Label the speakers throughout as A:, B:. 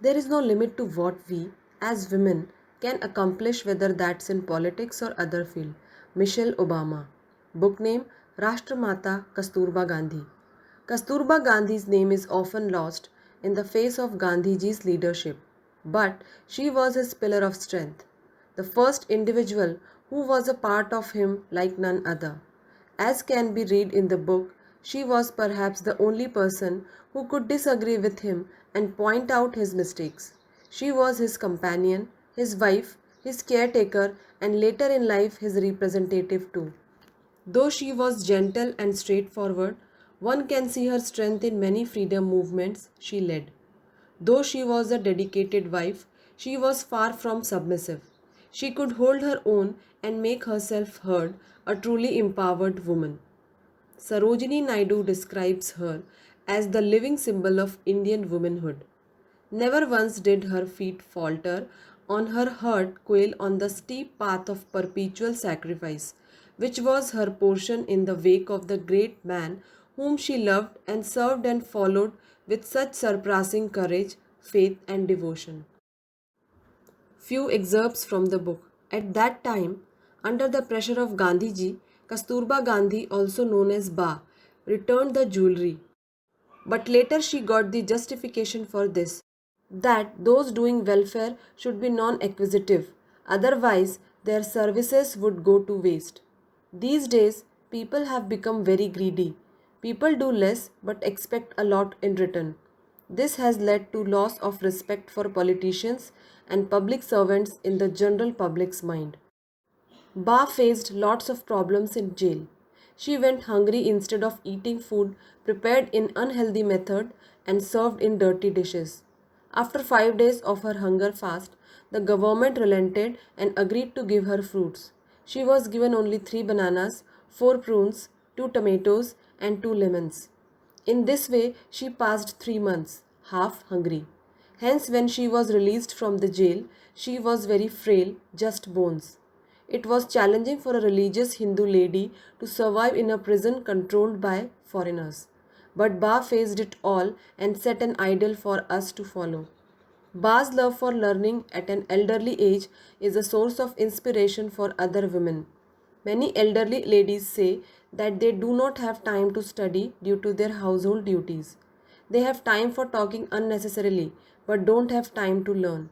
A: There is no limit to what we, as women, can accomplish, whether that's in politics or other field. Michelle Obama. Book name Rashtramata Kasturba Gandhi. Kasturba Gandhi's name is often lost in the face of Gandhiji's leadership, but she was his pillar of strength, the first individual who was a part of him like none other. As can be read in the book, she was perhaps the only person who could disagree with him and point out his mistakes. She was his companion, his wife, his caretaker, and later in life his representative too. Though she was gentle and straightforward, one can see her strength in many freedom movements she led. Though she was a dedicated wife, she was far from submissive. She could hold her own and make herself heard, a truly empowered woman. Sarojini Naidu describes her as the living symbol of Indian womanhood. Never once did her feet falter, or her heart quail on the steep path of perpetual sacrifice, which was her portion in the wake of the great man whom she loved and served and followed with such surpassing courage, faith, and devotion. Few excerpts from the book. At that time, under the pressure of Gandhiji, Kasturba Gandhi, also known as Ba, returned the jewelry. But later she got the justification for this, that those doing welfare should be non acquisitive, otherwise, their services would go to waste. These days, people have become very greedy. People do less but expect a lot in return. This has led to loss of respect for politicians and public servants in the general public's mind. Ba faced lots of problems in jail. She went hungry instead of eating food prepared in unhealthy method and served in dirty dishes. After 5 days of her hunger fast, the government relented and agreed to give her fruits. She was given only 3 bananas, 4 prunes, 2 tomatoes, and 2 lemons. In this way, she passed 3 months, half hungry. Hence, when she was released from the jail, she was very frail, just bones. It was challenging for a religious Hindu lady to survive in a prison controlled by foreigners. But Ba faced it all and set an ideal for us to follow. Ba's love for learning at an elderly age is a source of inspiration for other women. Many elderly ladies say that they do not have time to study due to their household duties. They have time for talking unnecessarily but don't have time to learn.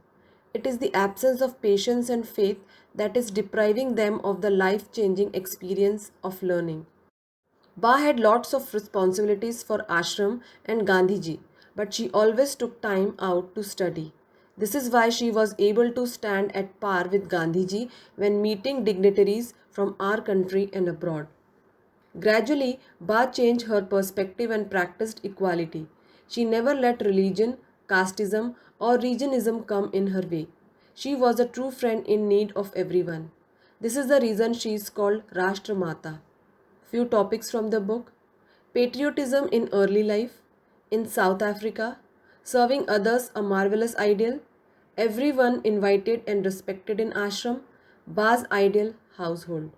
A: It is the absence of patience and faith that is depriving them of the life changing experience of learning. Ba had lots of responsibilities for ashram and Gandhiji, but she always took time out to study. This is why she was able to stand at par with Gandhiji when meeting dignitaries from our country and abroad. Gradually, Ba changed her perspective and practiced equality. She never let religion, casteism, or regionism come in her way. She was a true friend in need of everyone. This is the reason she is called Rashtramata. Few topics from the book: patriotism in early life, in South Africa, serving others a marvelous ideal, everyone invited and respected in ashram, Ba's ideal household.